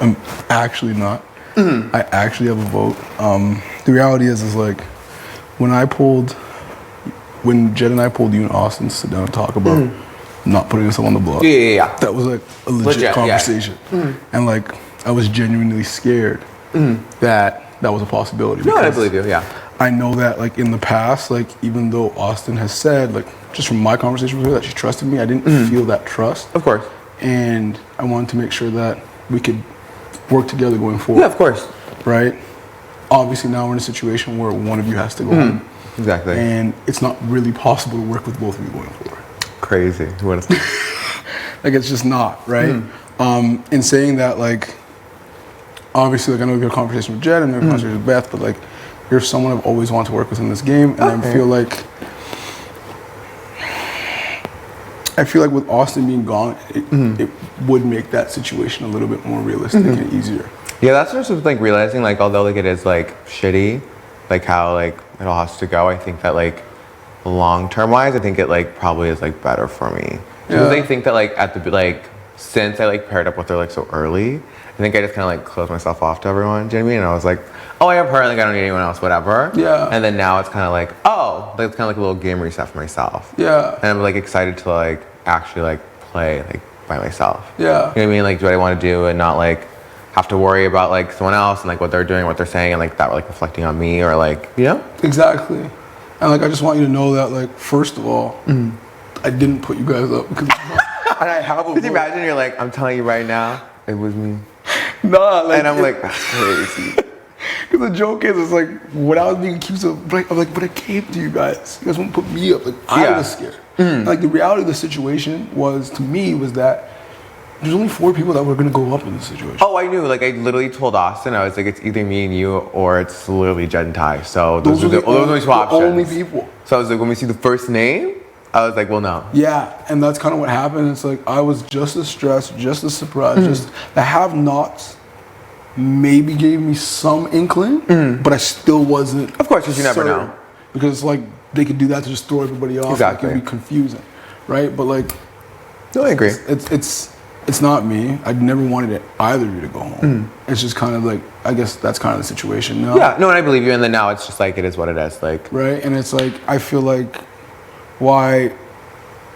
I'm actually not. I actually have a vote. The reality is like when Jed and I pulled you and Austin to sit down and talk about not putting us on the block. Yeah. That was like a legit conversation, and like I was genuinely scared that was a possibility. No, I believe you. Yeah. I know that like in the past, like even though Austin has said like just from my conversation with her that she trusted me, I didn't feel that trust. Of course. And I wanted to make sure that we could work together going forward. Yeah, of course. Right? Obviously now we're in a situation where one of you has to go home. Exactly. And it's not really possible to work with both of you going forward. Crazy. Like it's just not, right? In saying that, like, obviously, like I know we had a conversation with Jed and we had a conversation with Beth, but like you're someone I've always wanted to work with in this game, and I feel like with Austin being gone, it would make that situation a little bit more realistic and easier. Yeah, that's just like realizing like although like it is like shitty, like how like it all has to go. I think that like long term wise, I think it like probably is like better for me because I think that like at the like since I like paired up with her like so early, I think I just kind of like closed myself off to everyone. Do you know what I mean? And I was like, oh, I have her, like I don't need anyone else, whatever. Yeah. And then now it's kind of like, oh, like, it's kind of like a little game reset for myself. Yeah. And I'm like excited to like actually like play like by myself. Yeah. You know what I mean? Like, do what I want to do and not like have to worry about like someone else and like what they're doing, what they're saying, and like that like reflecting on me or like, you know? Exactly. And like I just want you to know that like first of all, I didn't put you guys up because and I have a Could you imagine you're like, I'm telling you right now, it was me. Nah, like, and I'm like, that's crazy. Because the joke is, it's like when I was being accused of, like, I'm like, but I came to you guys. You guys won't put me up. Like I was scared. Like the reality of the situation was, to me, was that there's only 4 people that were gonna go up in this situation. Oh, I knew. Like I literally told Austin, I was like, it's either me and you or it's literally Jed and Ty. So those are the only 2 options. Only people. So I was like, when we see the first name, I was like, well, no. Yeah, and that's kind of what happened. It's like I was just as stressed, just as surprised. Just the have-nots maybe gave me some inkling, but I still wasn't. Of course, because you never know. Because it's like they could do that to just throw everybody off. Exactly. It can be confusing, right? But like, no, I agree. It's not me. I never wanted either of you to go home. It's just kind of like, I guess that's kind of the situation now. Yeah, no, and I believe you. And then now it's just like, it is what it is. Like, right? And it's like, I feel like why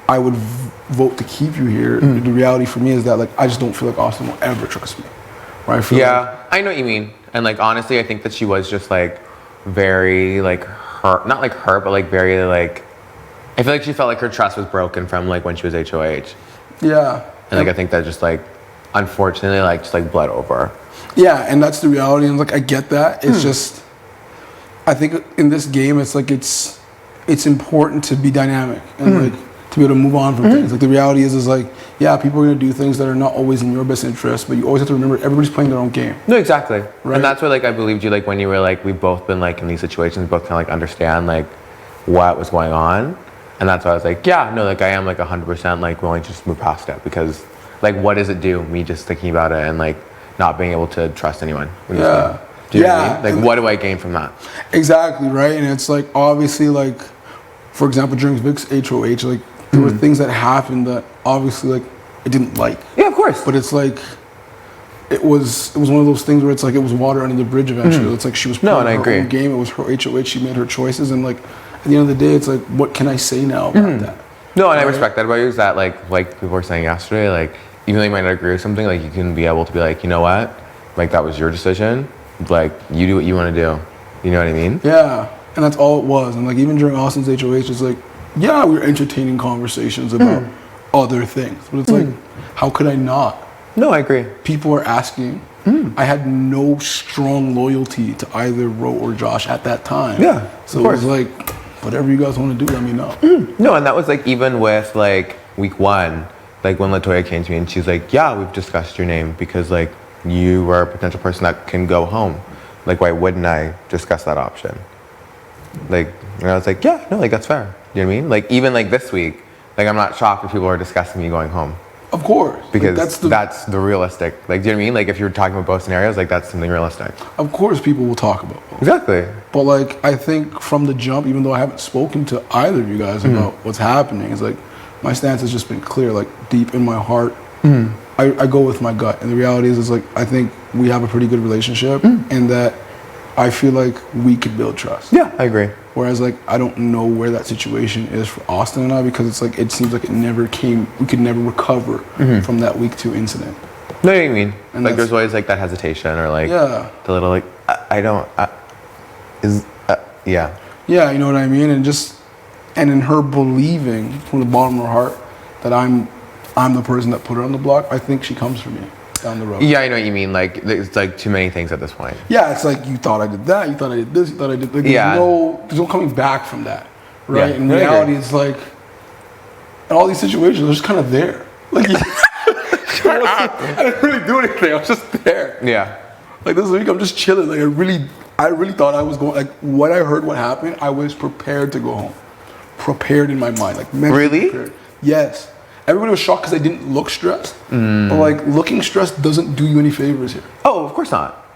I would vote to keep you here. The reality for me is that like, I just don't feel like Austin will ever trust me. Right? I feel like, I know what you mean. And like, honestly, I think that she was just like very like hurt, not like hurt, but like very like, I feel like she felt like her trust was broken from like when she was HOH. Yeah. And like I think that just like, unfortunately, like just like bled over. Yeah, and that's the reality. And like I get that. It's just, I think in this game, it's like it's important to be dynamic and like to be able to move on from things. Like the reality is like, yeah, people are gonna do things that are not always in your best interest, but you always have to remember everybody's playing their own game. No, exactly. Right? And that's why like I believed you like when you were like, we've both been like in these situations, both kind of like understand like what was going on. And that's why I was like, yeah, no, like I am like 100% like willing to just move past it because like what does it do, me just thinking about it and like not being able to trust anyone? Do you know what I mean? Like what do I gain from that? Exactly, right? And it's like obviously like, for example, during Vic's HOH, like there were things that happened that obviously like I didn't like. Yeah, of course. But it's like it was one of those things where it's like it was water under the bridge eventually. It's like she was playing her own game. It was her HOH. She made her choices, and like at the end of the day, it's like what can I say now about that? No, and I respect that about you. Is that like people were saying yesterday, like even though you might not agree with something, like you can be able to be like, you know what, like that was your decision. Like you do what you want to do. You know what I mean? Yeah, and that's all it was. And like even during Austin's HOH, it's like, yeah, we were entertaining conversations about other things, but it's like, how could I not? No, I agree. People are asking. I had no strong loyalty to either Ro or Josh at that time. Yeah, so it was like, whatever you guys want to do, let me know. No, and that was like even with like week 1, like when Latoya came to me and she's like, yeah, we've discussed your name because like you were a potential person that can go home. Like why wouldn't I discuss that option? Like, and I was like, yeah, no, like that's fair. You know what I mean? Like even like this week, like I'm not shocked if people are discussing me going home. Of course. Because like, that's the realistic. Like, do you know what I mean? Like if you're talking about both scenarios, like that's something realistic. Of course people will talk about both. Exactly. But like I think from the jump, even though I haven't spoken to either of you guys about what's happening, it's like my stance has just been clear, like deep in my heart. I go with my gut, and the reality is like I think we have a pretty good relationship, and that I feel like we could build trust. Yeah, I agree. Whereas like I don't know where that situation is for Austin and I, because it's like it seems like it never came. We could never recover from that week 2 incident. No, you know what I mean? And Like there's always like that hesitation or like Yeah. the little like yeah. Yeah, you know what I mean, and in her believing from the bottom of her heart that I'm the person that put her on the block, I think she comes for me down the road. Yeah, I know what you mean. Like it's like too many things at this point. Yeah, it's like you thought I did that, you thought I did this, you thought I did. Like, there's no coming back from that, right? Yeah, In reality, it's like in all these situations, they're just kind of there. Like I didn't really do anything. I was just there. Yeah. Like this week, I'm just chilling. Like I really thought I was going. Like when I heard what happened, I was prepared to go home, prepared in my mind. Like mentally Really? prepared. Yes. Everybody was shocked because I didn't look stressed. But like looking stressed doesn't do you any favors here. Oh, of course not.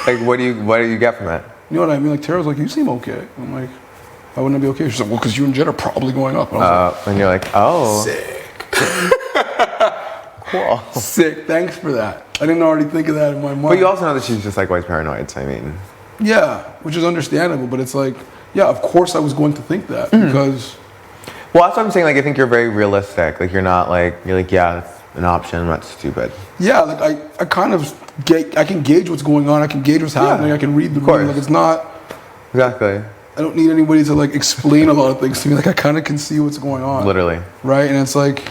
Like what do you get from it? You know what I mean? Like Tara's like, you seem okay. I'm like, why wouldn't I be okay? She's like, well, because you and Jen are probably going up. And I was And you're like, oh, like, sick. cool. Sick. Thanks for that. I didn't already think of that in my mind. But you also know that she's just like always paranoid. So I mean, yeah, which is understandable. But it's like, yeah, of course I was going to think that because. well, that's what I'm saying. Like I think you're very realistic. Like you're like, yeah, it's an option. I'm not stupid. Yeah, like I kind of I can gauge what's going on. I can gauge what's happening. I can read the room. Like it's not. Exactly. I don't need anybody to like explain a lot of things to me. Like I kind of can see what's going on. Literally. Right, and it's like.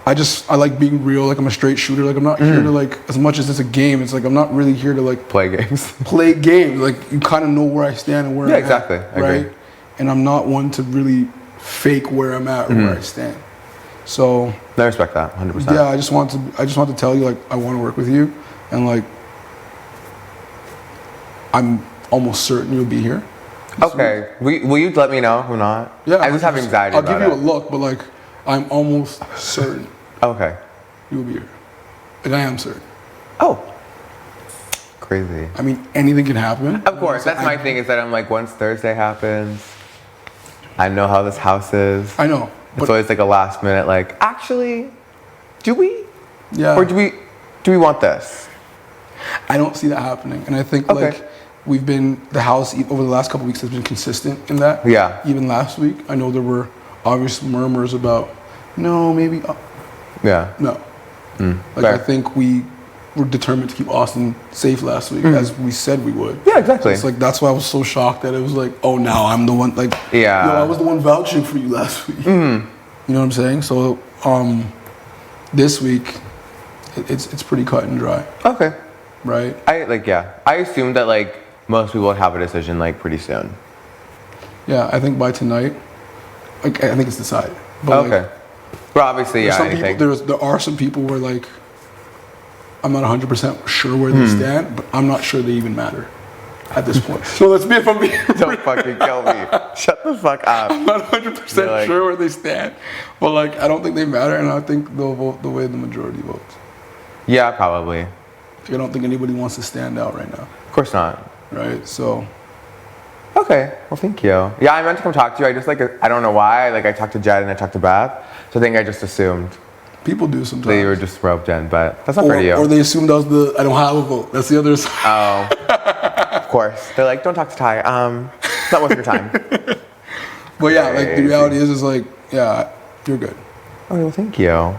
I like being real. Like I'm a straight shooter. Like I'm not here to like, as much as it's a game, it's like I'm not really here to like Play games. play games. Like you kind of know where I stand and where I'm exactly. at, I right? agree. And I'm not one to really fake where I'm at or where I stand. So I respect that 100%. yeah, I just want to tell you like I want to work with you, and like I'm almost certain you'll be here. Okay. Will you let me know or not? Yeah, I just have anxiety I'll about give you it. a look, but like I'm almost certain Okay. you'll be here. Like I am certain. Oh. Crazy. I mean, anything can happen. Of course, that's my thing is that I'm like, once Thursday happens, I know how this house is. I know. It's always like a last minute, like, actually, do we? Yeah. Or do we want this? I don't see that happening, and I think Okay. like the house over the last couple of weeks has been consistent in that. Yeah. Even last week, I know there were obvious murmurs about, no, maybe, Yeah. no. Like fair. I think we were determined to keep Austin safe last week, as we said we would. Yeah, exactly. It's like that's why I was so shocked that it was like, oh, now I'm the one. Like, Yeah. yo, I was the one vouching for you last week. You know what I'm saying? So, this week, it's pretty cut and dry, Okay. right? I assumed that like most people would have a decision like pretty soon. Yeah, I think by tonight, like I think it's decided. But Okay. like, But obviously, there's yeah, some anything. people, there are some people where like I'm not 100% sure where they stand, but I'm not sure they even matter at this point. So let's be if I'm being Don't fucking kill me. Shut the fuck up. I'm not 100% like- sure where they stand, but like I don't think they matter, and I think they'll vote the way the majority votes. Yeah, probably. Like, I don't think anybody wants to stand out right now, Of course not. right? So Okay, well, thank you. Yeah, I meant to come talk to you. I just like, I don't know why. Like, I talked to Jed and I talked to Beth. So I think I just assumed people do sometimes. that you were just roped in, but that's not fair to you. Or they assumed I don't have a vote. That's the other side. Oh, of course. They're like, don't talk to Ty. It's not worth your time. But yeah, like the Crazy. reality is like, yeah, you're good. Oh, well, thank you.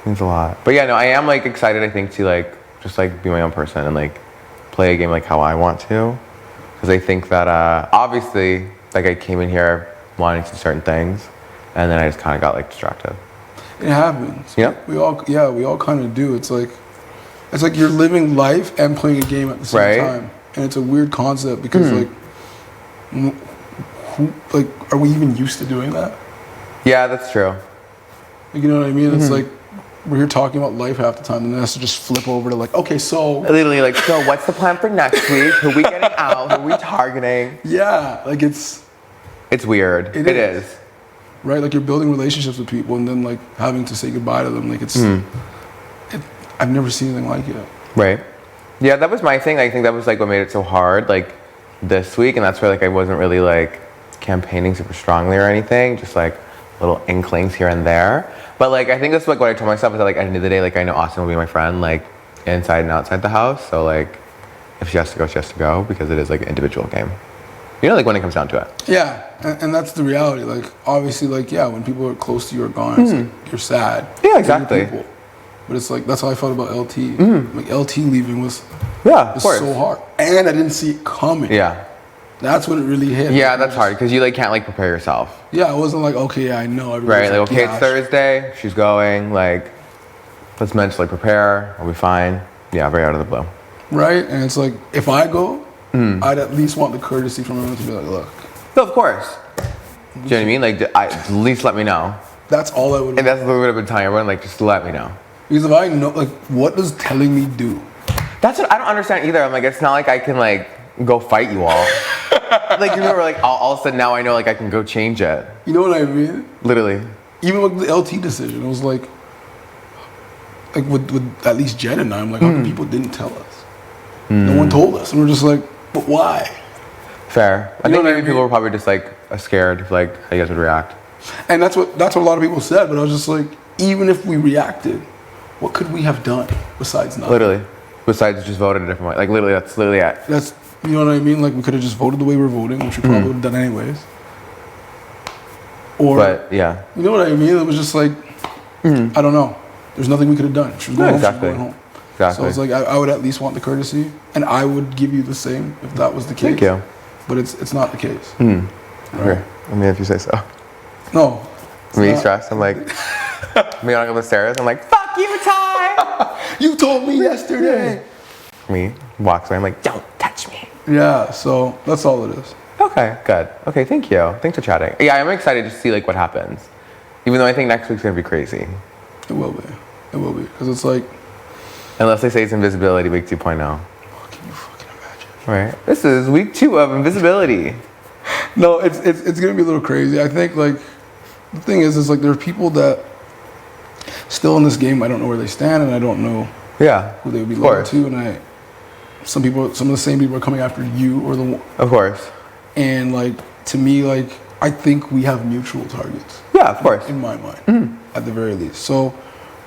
Means a lot. But yeah, no, I am like excited, I think, to like, just like be my own person and like play a game like how I want to. Because I think that obviously, like I came in here wanting to do certain things, and then I just kind of got like distracted. It happens. Yeah. We all kind of do. It's like you're living life and playing a game at the same Right. time, and it's a weird concept because are we even used to doing that? Yeah, that's true. Like, you know what I mean? It's like we're here talking about life half the time, and then it has to just flip over to like, okay, so Literally, like, so what's the plan for next week? Who are we getting out? Who are we targeting? yeah, like it's It's weird. It is. right. Like you're building relationships with people, and then like having to say goodbye to them. Like it's, I've never seen anything like it. Right. Yeah, that was my thing. I think that was like what made it so hard, like this week, and that's where like I wasn't really like campaigning super strongly or anything, just like little inklings here and there. But like, I think that's like what I told myself is that like at the end of the day, like I know Austin will be my friend, like inside and outside the house. So like, if she has to go, she has to go because it is like an individual game. You know, like when it comes down to it. Yeah, and that's the reality. Like, obviously, like, yeah, when people are close to you or gone, it's like, you're sad. Yeah, exactly. People. But it's like, that's how I felt about LT. Like, LT leaving was of course. so hard. And I didn't see it coming. Yeah. That's when it really hit. Yeah, that's hard because you like can't like prepare yourself. Yeah, it wasn't like, okay, yeah, I know. Right, like, okay, it's Thursday, she's going, like, let's mentally prepare, we'll be fine. Yeah, very out of the blue. Right, and it's like, if I go, I'd at least want the courtesy from everyone to be like, look. No, of course. Do you know what I mean? Like, at least let me know. That's all I would. And that's what we would have been telling everyone, like, just let me know. Because if I know, like, what does telling me do? That's what I don't understand either. I'm like, it's not like I can, like, go fight you all. Like, you remember, like, all of a sudden now I know, like, I can go change it. You know what I mean? Literally. Even with the LT decision, it was like with at least Jen and I, I'm like, how come people didn't tell us? No one told us. And we're just like, but why? Fair. I think maybe people were probably just, like, scared, like, how you guys would react. And that's what a lot of people said, but I was just like, even if we reacted, what could we have done besides nothing? Literally. Besides just voted a different way. Like, literally, that's literally it. That's, you know what I mean? Like, we could have just voted the way we're voting, which we probably would have done anyways. Or, but, yeah. You know what I mean? It was just like, I don't know. There's nothing we could have done. She was going home, exactly. she was going home. Exactly. So it's like, I would at least want the courtesy, and I would give you the same if that was the case. Thank you. But it's not the case. Right? Okay. I mean, if you say so. No. Me stressed. I'm like, me going up the stairs. I'm like, fuck you, Ty. You told me yesterday. Me walks away. I'm like, don't touch me. Yeah. So that's all it is. Okay. Good. Okay. Thank you. Thanks for chatting. Yeah, I'm excited to see like what happens. Even though I think next week's gonna be crazy. It will be. It will be because it's like. Unless they say it's Invisibility Week 2.0. Can you fucking imagine? Right. This is week 2 of Invisibility. No, it's gonna be a little crazy. I think like the thing is like there are people that still in this game. I don't know where they stand, and I don't know who they would be loyal to. And some of the same people are coming after you or the. Of course. And like to me, like I think we have mutual targets. Yeah, of course. In my mind, at the very least. So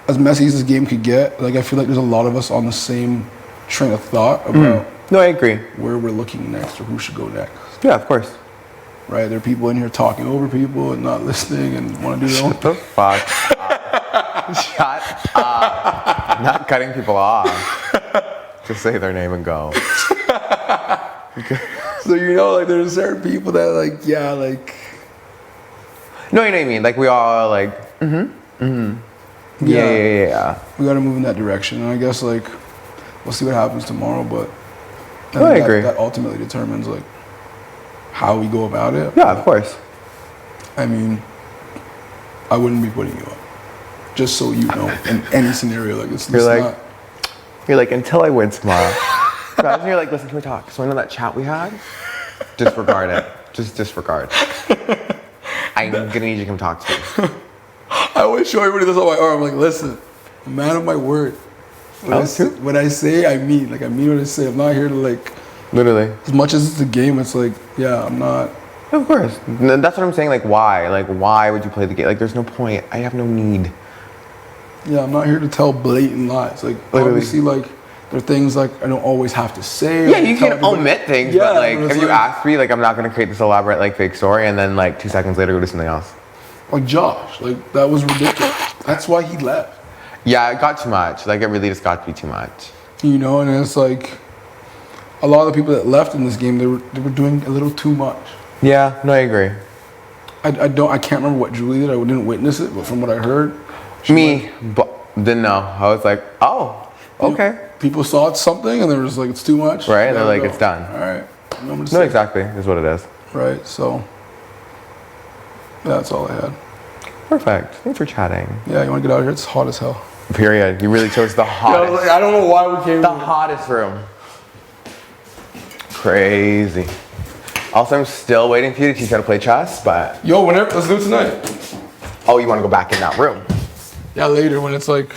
as messy as this game could get, like I feel like there's a lot of us on the same train of thought about. No, I agree. Where we're looking next or who should go next. Yeah, of course. Right, there are people in here talking over people and not listening and want to do their own thing. Fuck up. Shut up. Not cutting people off. Just say their name and go. So you know, like there's certain people that like, yeah, like. No, you know what I mean. Like we all like. Yeah. We got to move in that direction, and I guess like, we'll see what happens tomorrow, but. I agree. That ultimately determines like how we go about it. Yeah, of course. I mean, I wouldn't be putting you up. Just so you know, in any scenario, like it's not. You're like, until I win tomorrow. Guys, and you're like, listen, can we talk? So I know that chat we had? Disregard it. Just disregard. I'm gonna need you to come talk to me. I always show everybody this on my arm. I'm like, listen, a man of my word. What I say, I mean. Like, I mean what I say. I'm not here to, like... Literally. As much as it's a game, it's like, yeah, I'm not... Of course. That's what I'm saying. Like, why? Like, why would you play the game? Like, there's no point. I have no need. Yeah, I'm not here to tell blatant lies. Like, literally. Obviously, like, there are things, like, I don't always have to say. Yeah, you can omit things, but, like, if you ask me, like, I'm not going to create this elaborate, like, fake story and then, like, 2 seconds later go do something else. Like, Josh. Like, that was ridiculous. That's why he left. Yeah, it got too much. Like, it really just got to be too much. You know, and it's like, a lot of the people that left in this game, they were doing a little too much. Yeah, no, I agree. I can't remember what Julie did. I didn't witness it, but from what I heard, didn't know. I was like, oh, okay. People saw something and they were just like, it's too much. Right, and they're like, it's done. All right. No, exactly, is what it is. Right, so that's all I had. Perfect. Thanks for chatting. Yeah, you want to get out of here? It's hot as hell. Period. You really chose the hottest. I don't know why we came. The hottest room. Crazy. Also, I'm still waiting for you to teach how to play chess, but... Yo, whenever, let's do it tonight. Oh, you want to go back in that room? Yeah, later when it's like...